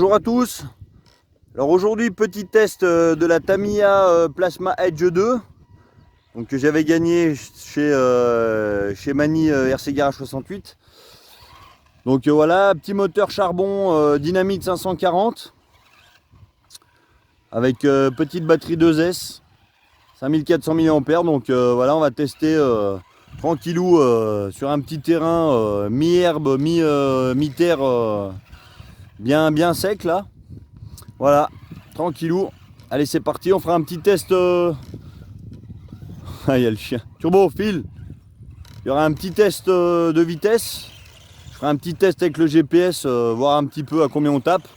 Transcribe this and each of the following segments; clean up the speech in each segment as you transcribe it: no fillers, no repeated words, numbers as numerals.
Bonjour à tous. Alors aujourd'hui petit test de la Tamiya Plasma Edge 2 donc, que j'avais gagné chez Mani RC Garage 68. Donc voilà, petit moteur charbon Dynamite 540 avec petite batterie 2S 5400 mAh. Donc voilà, on va tester tranquillou sur un petit terrain mi-herbe, mi-terre bien sec là. Voilà, tranquillou. Allez, c'est parti, on fera un petit test. Ah, il y a le chien. Turbo, file. Il y aura un petit test de vitesse. Je ferai un petit test avec le GPS, voir un petit peu à combien on tape.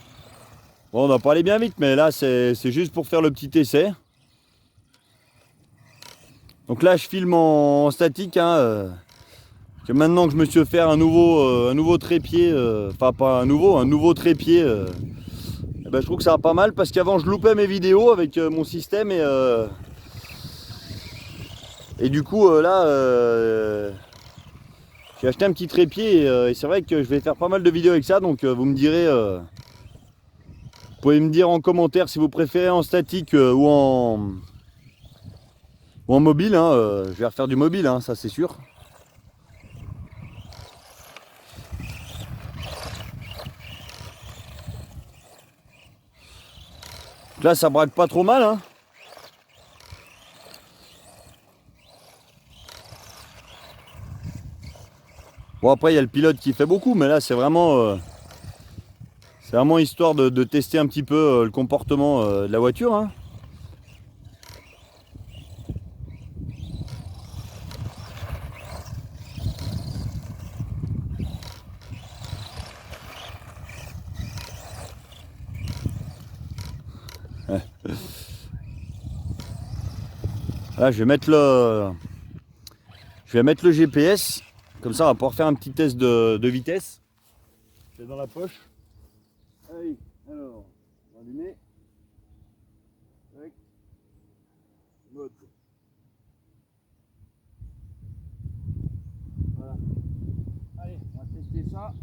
Bon, on va pas aller bien vite, mais là, c'est juste pour faire le petit essai. Donc là, je filme en statique. Que maintenant que je me suis fait un nouveau trépied, enfin pas un nouveau trépied. Ben, je trouve que ça va pas mal parce qu'avant je loupais mes vidéos avec mon système et du coup là j'ai acheté un petit trépied et c'est vrai que je vais faire pas mal de vidéos avec ça, donc vous me direz, vous pouvez me dire en commentaire si vous préférez en statique ou en mobile. Je vais refaire du mobile, ça c'est sûr. Là ça braque pas trop mal. Bon, après il y a le pilote qui fait beaucoup, mais là c'est vraiment histoire de tester un petit peu le comportement de la voiture. Là je vais mettre le GPS, comme ça on va pouvoir faire un petit test de vitesse. C'est dans la poche. Allez, alors, on va allumer. Avec mode. Voilà. Allez, on va tester ça.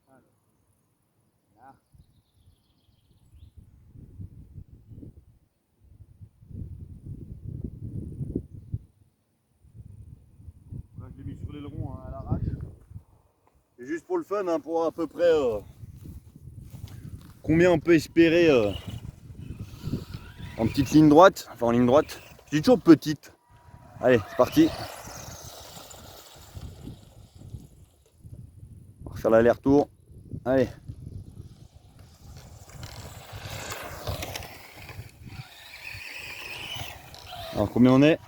Alors, là. Là, je l'ai mis sur l'aileron à l'arrache. Et juste pour le fun, pour voir à peu près combien on peut espérer en petite ligne droite. Enfin en ligne droite. Je dis toujours petite. Allez, c'est parti. On va faire l'aller-retour. Allez. Alors combien on est?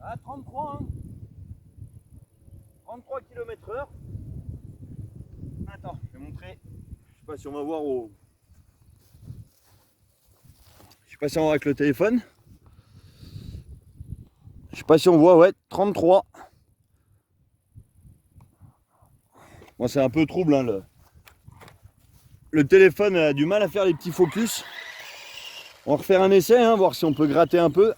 Ah, 33 33 km/h. Attends, je vais montrer. Je sais pas si on va voir au... Je sais pas si on va voir avec le téléphone. Je sais pas si on voit, ouais, 33. Bon, c'est un peu trouble, le téléphone a du mal à faire les petits focus. On va refaire un essai, voir si on peut gratter un peu.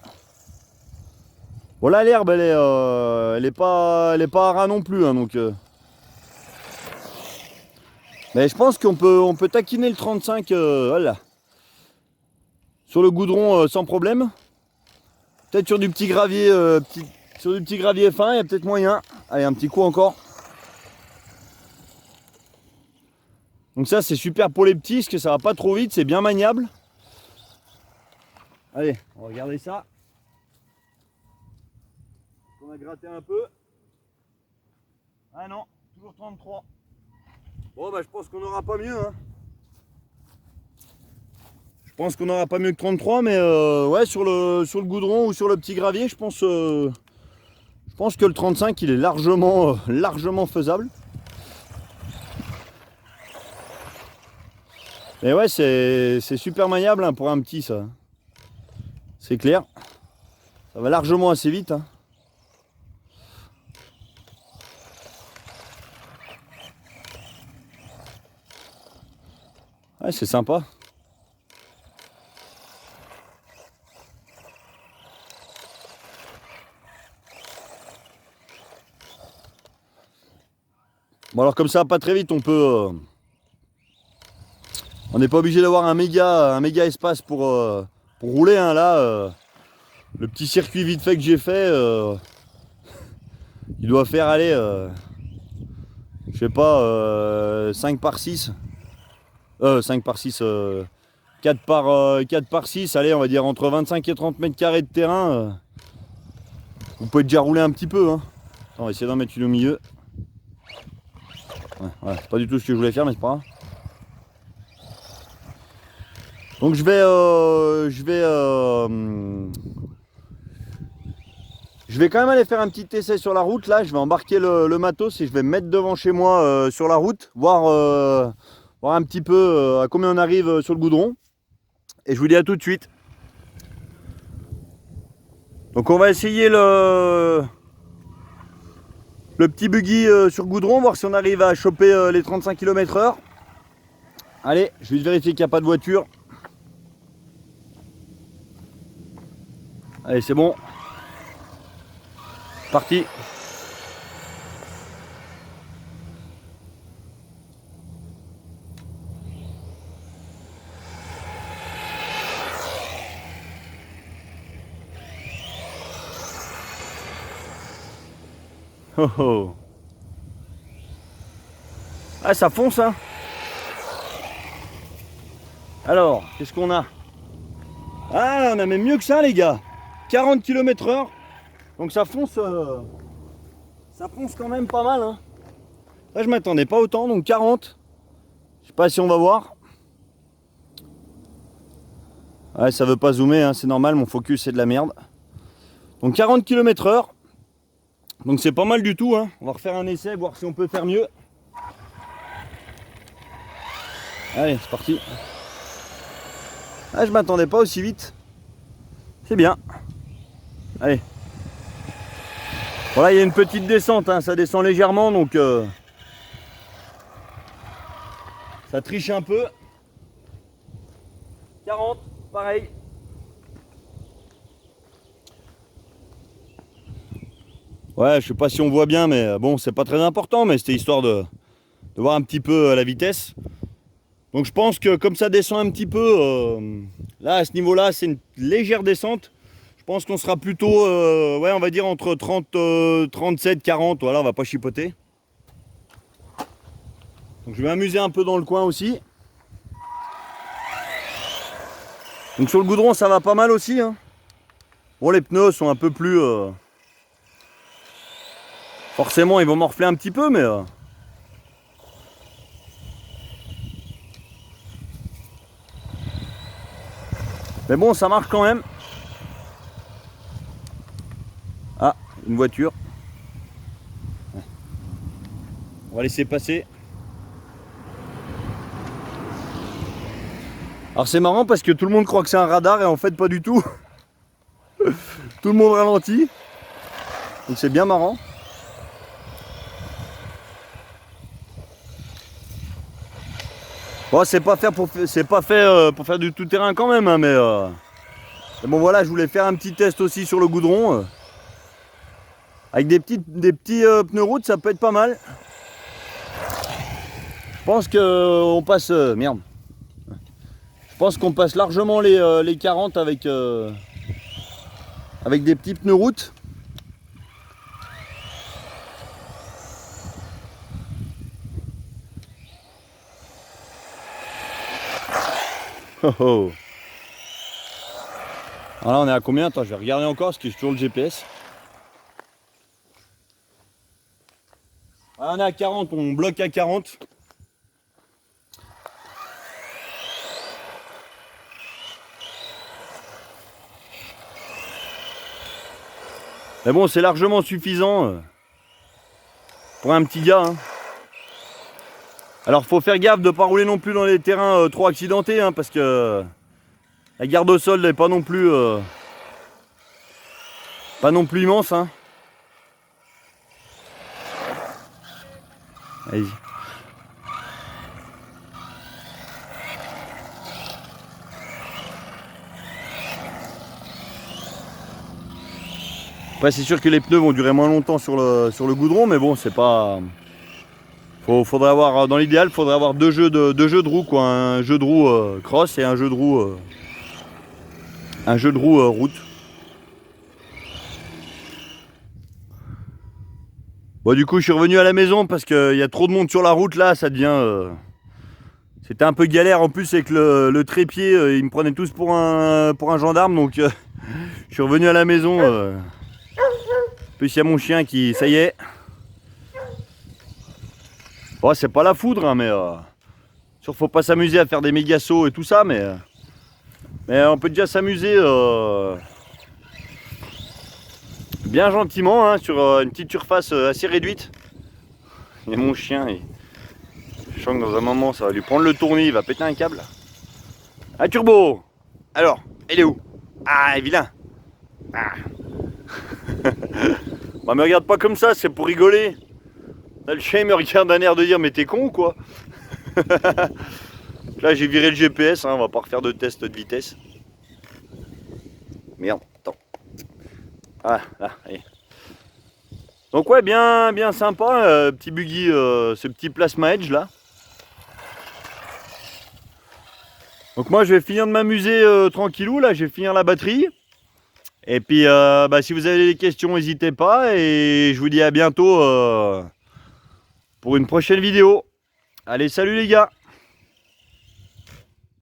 Bon, là l'herbe elle est pas à ras non plus, donc. Mais je pense qu'on peut taquiner le 35, voilà, sur le goudron sans problème. Peut-être sur du petit gravier, sur du petit gravier fin, il y a peut-être moyen. Allez, un petit coup encore. Donc ça c'est super pour les petits, parce que ça va pas trop vite, c'est bien maniable. Allez, on va regarder ça. On a gratté un peu. Ah non, toujours 33. Bon bah je pense qu'on n'aura pas mieux. Je pense qu'on n'aura pas mieux que 33, mais ouais, sur le goudron ou sur le petit gravier, je pense que le 35 il est largement faisable. Mais ouais, c'est super maniable pour un petit, ça. C'est clair. Ça va largement assez vite. Ouais, c'est sympa. Bon alors comme ça, pas très vite, on peut... on n'est pas obligé d'avoir un méga espace pour rouler. Hein. Là, le petit circuit vite fait que j'ai fait, il doit faire aller, je sais pas, 5 par 6. 5 par 6, 4 par 6, allez, on va dire entre 25 et 30 mètres carrés de terrain. Vous pouvez déjà rouler un petit peu. Hein. Attends, on va essayer d'en mettre une au milieu. Ouais, c'est pas du tout ce que je voulais faire, mais c'est pas grave. Donc je vais quand même aller faire un petit essai sur la route. Là, je vais embarquer le matos et je vais me mettre devant chez moi sur la route, voir un petit peu à combien on arrive sur le goudron. Et je vous dis à tout de suite. Donc on va essayer le petit buggy sur goudron, voir si on arrive à choper les 35 km/h. Allez, je vais vérifier qu'il n'y a pas de voiture. Allez, c'est bon. Parti. Oh oh. Ah, ça fonce, hein. Alors, qu'est-ce qu'on a? Ah, on a même mieux que ça, les gars. 40 km/h. Donc ça fonce quand même pas mal. Hein. Là, je m'attendais pas autant, donc 40. Je sais pas si on va voir. Ouais, ça veut pas zoomer, hein, c'est normal, mon focus c'est de la merde. Donc 40 km/h. Donc c'est pas mal du tout. Hein. On va refaire un essai, voir si on peut faire mieux. Allez, c'est parti. Ah, je m'attendais pas aussi vite. C'est bien. Allez. Voilà, il y a une petite descente, hein, ça descend légèrement, donc ça triche un peu. 40, pareil. Ouais, je sais pas si on voit bien, mais bon, c'est pas très important, mais c'était histoire de voir un petit peu la vitesse. Donc je pense que comme ça descend un petit peu, là à ce niveau-là, c'est une légère descente. Je pense qu'on sera plutôt, ouais, on va dire entre 30, 37, 40. Voilà, on va pas chipoter. Donc je vais m'amuser un peu dans le coin aussi. Donc sur le goudron, ça va pas mal aussi. Hein. Bon, les pneus sont un peu plus... forcément, ils vont morfler un petit peu, mais... mais bon, ça marche quand même. Ah, une voiture. On va laisser passer. Alors c'est marrant parce que tout le monde croit que c'est un radar et en fait pas du tout. Tout le monde ralentit. Donc c'est bien marrant. Bon, c'est pas fait pour faire du tout terrain quand même, hein, mais bon voilà, je voulais faire un petit test aussi sur le goudron. Avec des petits pneus route, ça peut être pas mal. Je pense qu'on passe... merde. Je pense qu'on passe largement les 40 avec des petits pneus route. Oh oh. Alors là on est à combien? Attends, je vais regarder encore parce que j'ai toujours le GPS. Ah, on est à 40, on bloque à 40. Mais bon, c'est largement suffisant pour un petit gars. Hein. Alors, faut faire gaffe de ne pas rouler non plus dans les terrains trop accidentés, hein, parce que la garde au sol n'est pas non plus immense. Hein. Allez-y. Après, c'est sûr que les pneus vont durer moins longtemps sur le goudron, mais bon, c'est pas Faudrait avoir, dans l'idéal, faudrait avoir deux jeux de roues, quoi. Un jeu de roue cross et un jeu de roue route. Bon, du coup, je suis revenu à la maison parce qu'il y a trop de monde sur la route là, ça devient. C'était un peu galère en plus avec le trépied, ils me prenaient tous pour un gendarme, donc je suis revenu à la maison. Puis il y a mon chien qui, ça y est. Bon, c'est pas la foudre, hein, mais sûr, faut pas s'amuser à faire des méga sauts et tout ça, mais on peut déjà s'amuser bien gentiment hein, sur une petite surface assez réduite. Et mon chien, je sens que dans un moment, ça va lui prendre le tournis, il va péter un câble. Ah, Turbo! Alors, il est où? Ah, il est vilain! Ah. Bah, me regarde pas comme ça, c'est pour rigoler. Là, le chien il me regarde d'un air de dire mais t'es con ou quoi? Là j'ai viré le GPS, hein, on va pas refaire de test de vitesse. Merde, attends. Ah là, allez. Donc ouais, bien sympa, petit buggy, ce petit Plasma Edge là. Donc moi je vais finir de m'amuser tranquillou, là je vais finir la batterie. Et puis bah, si vous avez des questions, n'hésitez pas et je vous dis à bientôt pour une prochaine vidéo. Allez, salut les gars!